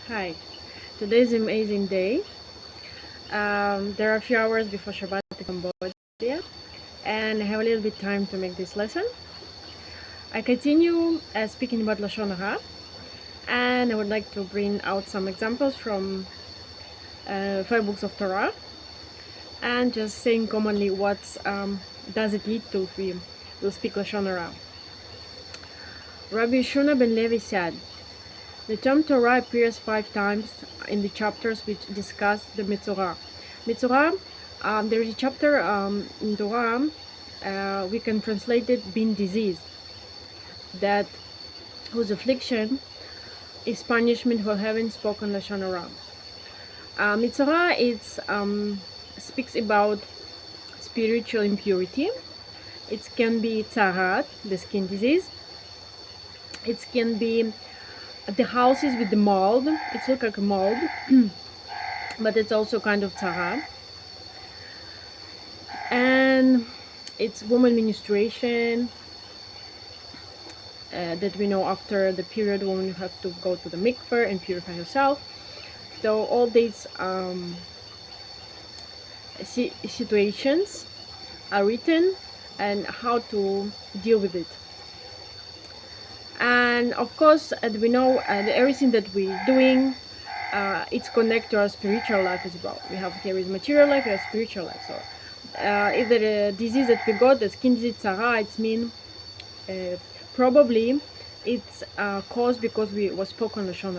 Hi, today is an amazing day. There are a few hours before Shabbat in Cambodia, and I have a little bit time to make this lesson. I continue speaking about Lashon Hora, and I would like to bring out some examples from 5 books of Torah, and just saying commonly what does it lead to if we will speak Lashon Hora. Rabbi Shuna ben Levi said, the term Torah appears 5 times in the chapters which discuss the Metzora. Metzora, there is a chapter in Torah, we can translate it being diseased, that whose affliction is punishment for having spoken Lashon Hora. Metzora speaks about spiritual impurity. It can be tzaaras, the skin disease. It can be the houses with the mold. It looks like a mold, but it's also kind of tzara. And it's woman menstruation, that we know after the period women have to go to the mikveh and purify herself. So all these situations are written and how to deal with it. And of course, we know everything that we're doing, it's connected to our spiritual life as well. We have here is material life, we have spiritual life. So if the disease that we got, the skin disease, tzara, it's mean probably it's caused because we was spoken Lashon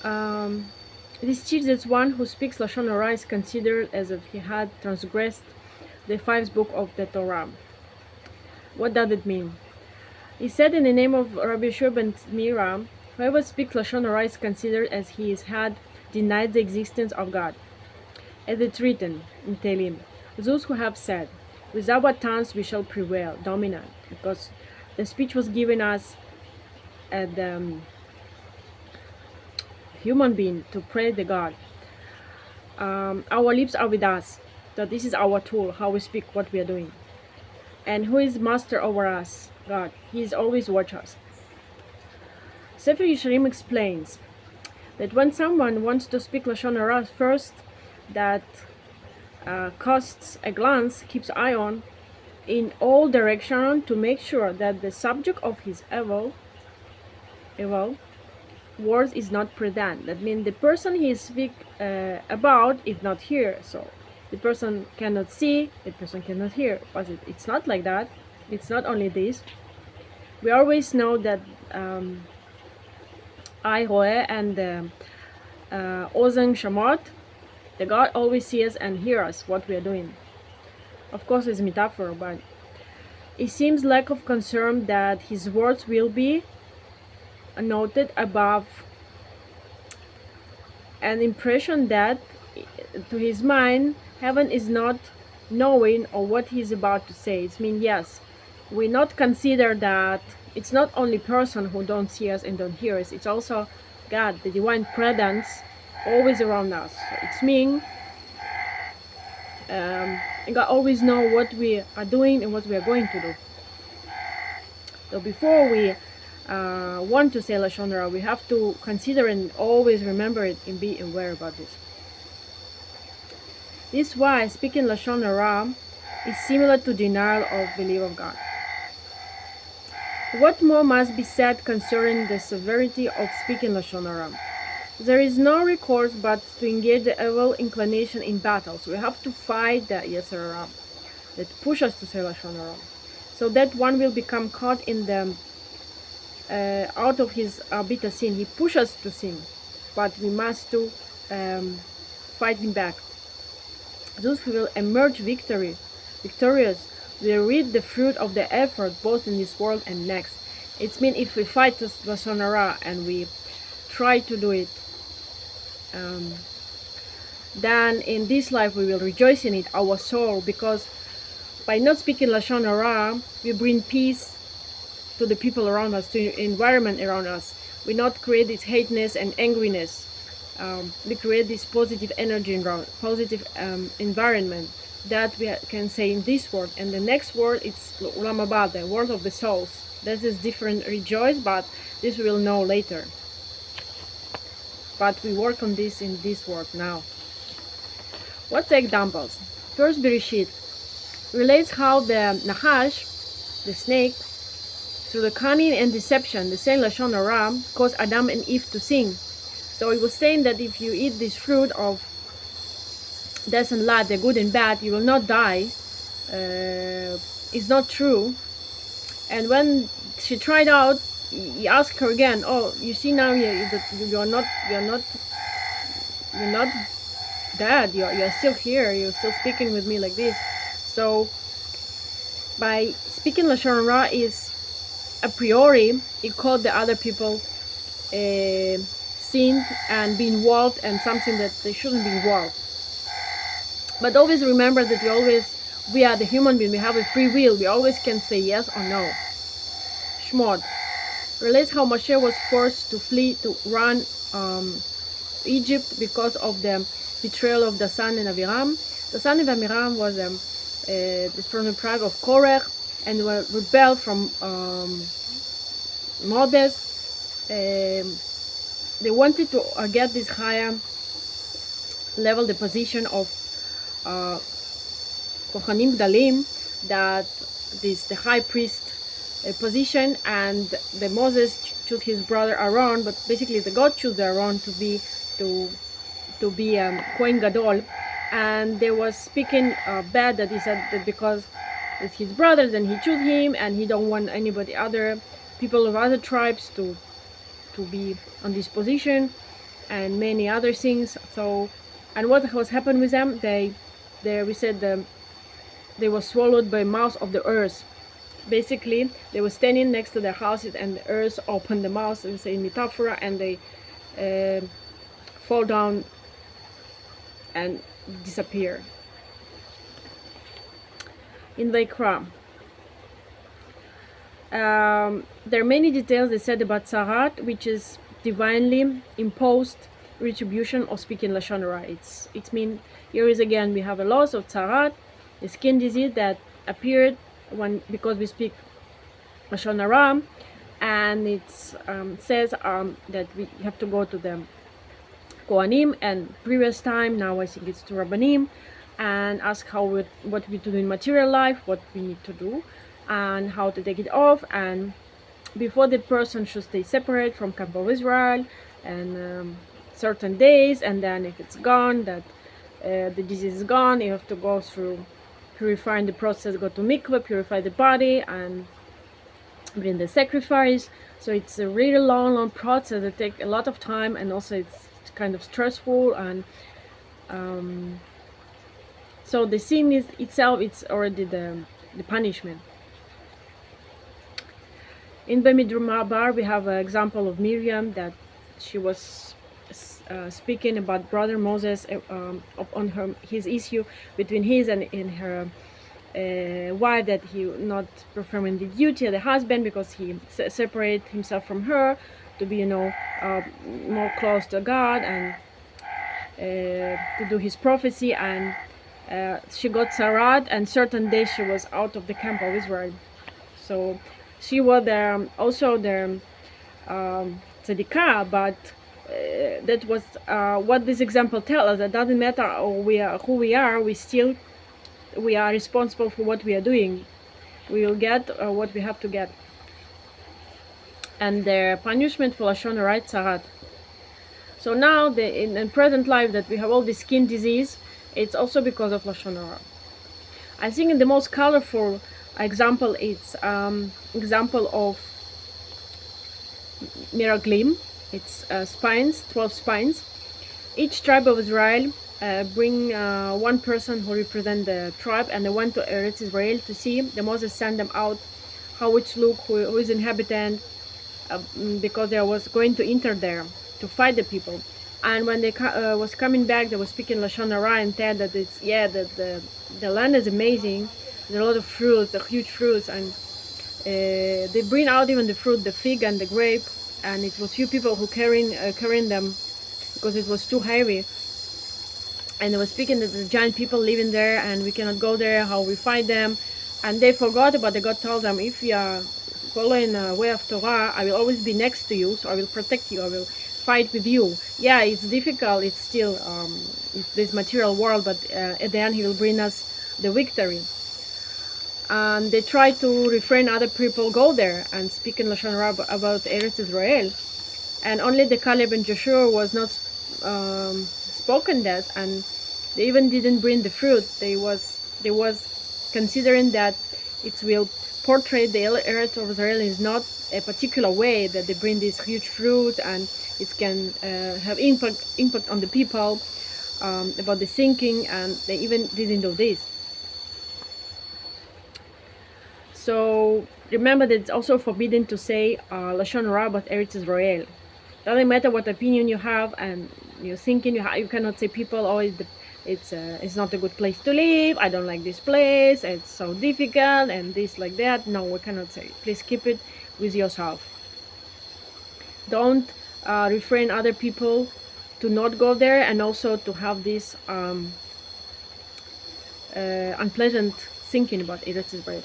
Hora. This teaches that one who speaks Lashon Hora is considered as if he had transgressed the 5th book of the Torah. What does it mean? He said in the name of Rabbi Yeshua ben Mira, whoever speaks Lashon Hora is considered as he had denied the existence of God. As it's written in Tehillim, those who have said, with our tongues we shall prevail, dominant, because the speech was given us as human being to pray to God. Our lips are with us, so this is our tool, how we speak, what we are doing. And who is master over us? God. He is always watch us. Sefer Yesharim explains that when someone wants to speak Lashon Hora, first that casts a glance, keeps eye on in all directions to make sure that the subject of his evil words is not present. That means the person he speak about is not here. So the person cannot see, the person cannot hear. But it's not like that. It's not only this. We always know that eye roeh and ozen shamot, the God always sees and hears us what we are doing. Of course, it's a metaphor, but it seems lack of concern that his words will be noted above, an impression that to his mind heaven is not knowing or what he's about to say. It means yes, we not consider that it's not only person who don't see us and don't hear us, it's also God, the divine presence always around us. So it's mean God always know what we are doing and what we are going to do. So before we want to say Lashon Hora, we have to consider and always remember it and be aware about this. This is why speaking Lashon Hora is similar to denial of belief of God. What more must be said concerning the severity of speaking Lashon Hora? There is no recourse but to engage the evil inclination in battle. So we have to fight the yetzer hara that push us to say Lashon Hora, so that one will become caught in the out of his bitter sin. He pushes us to sin, but we must to fight him back. Those who will emerge victorious will reap the fruit of their effort both in this world and next. It means if we fight Lashon Hora and we try to do it, then in this life we will rejoice in it, our soul, because by not speaking Lashon Hora, we bring peace to the people around us, to the environment around us. We not create this hateness and angriness. We create this positive energy around, positive environment that we can say in this world. And the next world, it's Ulam Haba, the world of the souls. This is different rejoice, but this we will know later. But we work on this in this work now. What's the examples? First, Bereshit relates how the Nahash, the snake, through the cunning and deception, the same Lashon Hora, caused Adam and Eve to sin. So it was saying that if you eat this fruit of death and life, the good and bad, you will not die. It's not true. And when she tried out, he asked her again, "Oh, you see now you're not dead. You're still here. You're still speaking with me like this." So by speaking Lashon Hora is a priori, it called the other people sinned and be involved and something that they shouldn't be involved. But always remember that we are the human being, we have a free will, we always can say yes or no. Shmod relates how Moshe was forced to flee, to run Egypt because of the betrayal of Dasan and Aviram. Dasan and Aviram was from the tribe of Korach and were rebelled from Moses. They wanted to get this higher level, the position of Kohanim Gdalim, that this the high priest position, and the Moses chose his brother Aaron, but basically the God chose Aaron to be Kohen Gadol, and they was speaking bad, that he said that because it's his brother, then he chose him, and he don't want anybody other people of other tribes to be on this position, and many other things. So, and what was happened with them? They were swallowed by mouth of the earth. Basically, they were standing next to their houses, and the earth opened the mouth, we say in Metzora, and they fall down and disappear. In Vayikra, there are many details they said about tzaaras, which is divinely imposed retribution of speaking Lashon Hora. It's mean, here is again, we have a loss of tzaaras, a skin disease that appeared because we speak Lashon Hora, and it says that we have to go to the Kohanim, and previous time, now I think it's to Rabbanim, and ask what we do in material life, what we need to do, and how to take it off, and before the person should stay separate from camp of Israel, and certain days, and then if it's gone, that the disease is gone, you have to go through purifying the process, go to mikveh, purify the body, and bring the sacrifice. So it's a really long process that takes a lot of time, and also it's kind of stressful, and so the sin is itself, it's already the punishment. In Bamidbar, we have an example of Miriam, that she was speaking about brother Moses on his issue between his and her wife, that he not performing the duty of the husband because he separated himself from her to be, more close to God, and to do his prophecy, and she got tzaaras, and certain days she was out of the camp of Israel. So she was also the tzadikah, but that was what this example tells us. It doesn't matter who we are, we are responsible for what we are doing. We will get what we have to get. And the punishment for Lashon Hora, tzaaras. So now, in present life, that we have all this skin disease, it's also because of Lashon Hora. I think the most colorful example is example of Miraglim. It's spines, 12 spines. Each tribe of Israel bring one person who represent the tribe, and they went to Eretz Israel to see. The Moses sent them out, how it look, who is inhabitant, because they was going to enter there to fight the people. And when they was coming back, they were speaking Lashon Hora and said that the land is amazing. There's a lot of fruits, the huge fruits, and they bring out even the fruit, the fig and the grape, and it was few people who carrying them because it was too heavy. And they were speaking that the giant people living there, and we cannot go there, how we fight them. And they forgot about it. God told them, if you are following the way of Torah, I will always be next to you, so I will protect you, I will fight with you. Yeah, it's difficult, it's still this material world, but at the end he will bring us the victory. And they try to refrain other people go there and speak in Lashon Hora about Eretz Israel. And only the Caleb and Joshua was not spoken that, and they even didn't bring the fruit. They was considering that it will portray the Eretz of Israel is not a particular way, that they bring this huge fruit and it can have impact on the people about the thinking, and they even didn't do this. So remember that it's also forbidden to say Lashon Hora about Eretz Israel. Doesn't matter what opinion you have and you're thinking you cannot say people, oh, it's not a good place to live, I don't like this place, it's so difficult and this like that. No, we cannot say it. Please keep it with yourself. Don't refrain other people to not go there, and also to have this unpleasant thinking about Eretz Israel.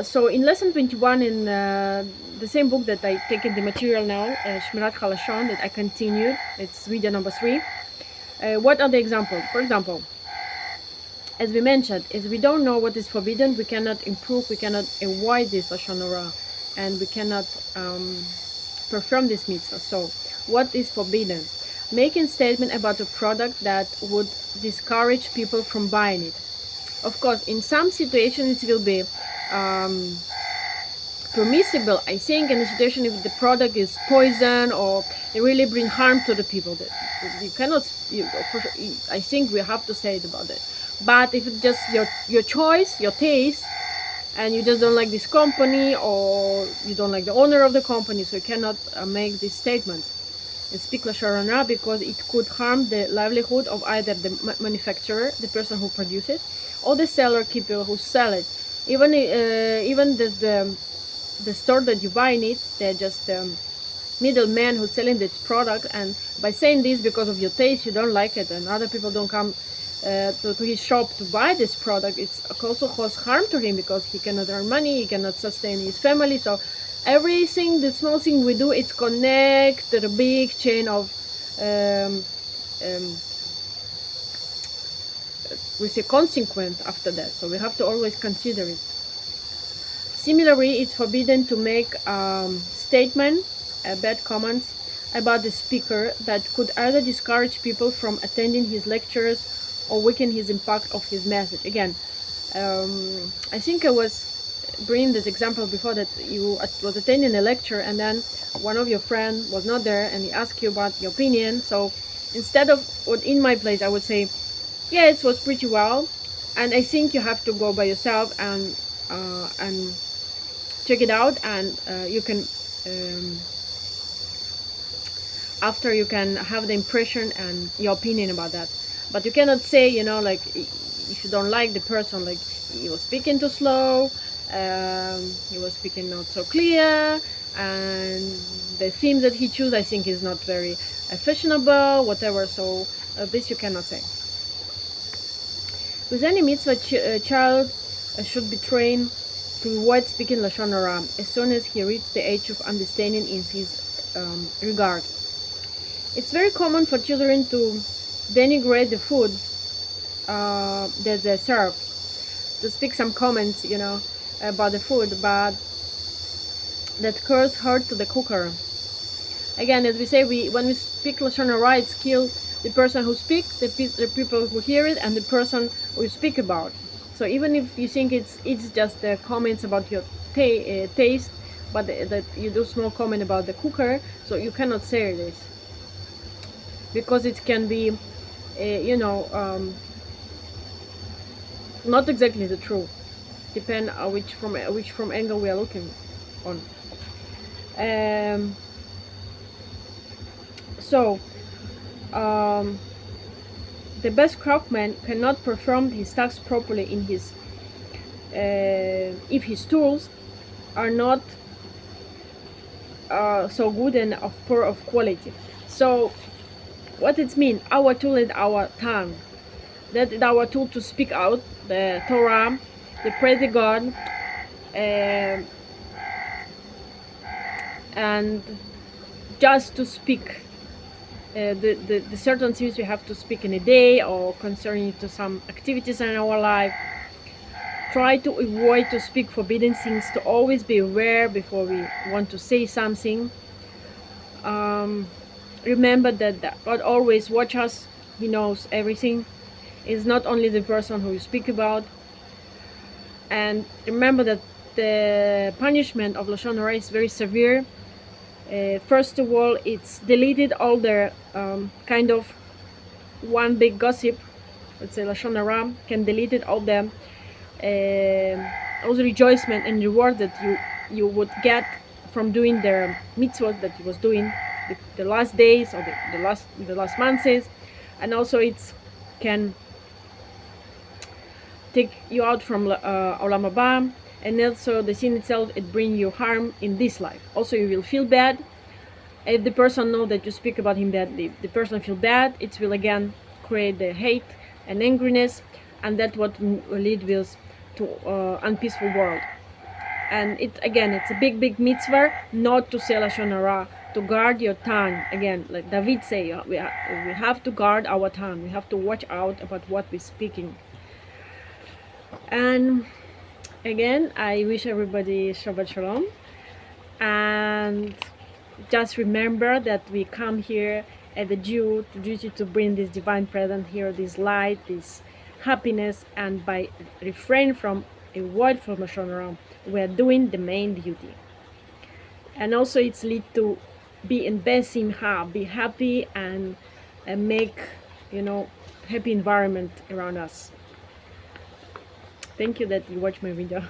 So in lesson 21 in the same book that I taken the material now, Shmirat Halashon, that I continued, it's video number 3. What are the examples? For example, as we mentioned, if we don't know what is forbidden, we cannot improve, we cannot avoid this Lashon Hora, and we cannot perform this mitzvah. So what is forbidden? Making statement about a product that would discourage people from buying it. Of course, in some situations it will be permissible, I think, in a situation if the product is poison or it really bring harm to the people. That you cannot, I think we have to say it about it. But if it's just your choice, your taste, and you just don't like this company, or you don't like the owner of the company, so you cannot make these statements and speak Lashon Hora, because it could harm the livelihood of either the manufacturer, the person who produces it, or the seller, keeper who sell it. Even the store that you buy in it, they're just middleman who's selling this product, and by saying this because of your taste, you don't like it, and other people don't come to his shop to buy this product, it's also cause harm to him, because he cannot earn money, he cannot sustain his family. So everything, the small thing we do, it's connect to the big chain of we say consequence after that. So we have to always consider it. Similarly, it's forbidden to make statement, bad comments about the speaker that could either discourage people from attending his lectures or weaken his impact of his message. Again, I think I was bringing this example before, that you was attending a lecture and then one of your friends was not there and he asked you about your opinion. So instead of, in my place, I would say, yeah, it was pretty well, and I think you have to go by yourself and check it out, and you can after you can have the impression and your opinion about that. But you cannot say, you know, like, if you don't like the person, like, he was speaking too slow, he was speaking not so clear, and the theme that he chose, I think, is not very fashionable, whatever. So this you cannot say. With any mitzvah, child should be trained to avoid speaking Lashon Hora as soon as he reaches the age of understanding in his regard. It's very common for children to denigrate the food that they serve, to speak some comments, you know, about the food, but that cause hurt to the cooker. Again, as we say, when we speak Lashon Hora, it's kill the person who speaks, the people who hear it, and the person who speak about. So even if you think it's just the comments about your taste, but that you do small comment about the cooker, so you cannot say this, because it can be, you know, not exactly the truth. Depend on which from angle we are looking on. So the best craftsman cannot perform his tasks properly in his if his tools are not so good and of poor of quality. So what it means, our tool is our tongue. That is our tool to speak out the Torah, the praise to God, and just to speak the certain things we have to speak in a day, or concerning to some activities in our life. Try to avoid to speak forbidden things, to always be aware before we want to say something. Remember that God always watches us. He knows everything. It's not only the person who you speak about. And remember that the punishment of Lashon Hora is very severe. First of all, it's deleted all the kind of one big gossip. Let's say Lashon Hora can delete it, all the rejoicement and reward that you would get from doing the mitzvot that he was doing the last days, or the last months, and also it can take you out from Olam Haba, and also the sin itself, it brings you harm in this life. Also, you will feel bad if the person knows that you speak about him badly. The person feel bad. It will again create the hate and angriness, and that's what lead us to unpeaceful world. And it's a big mitzvah not to say Lashon Hora, to guard your tongue. Again, like David say, we have to guard our tongue. We have to watch out about what we're speaking. And again, I wish everybody Shabbat Shalom, and just remember that we come here as a Jew to bring this divine present here, this light, this happiness, and by refrain from a word from Lashon Hora, we are doing the main duty. And also it's lead to be in best simcha, be happy, and make happy environment around us. Thank you that you watched my video.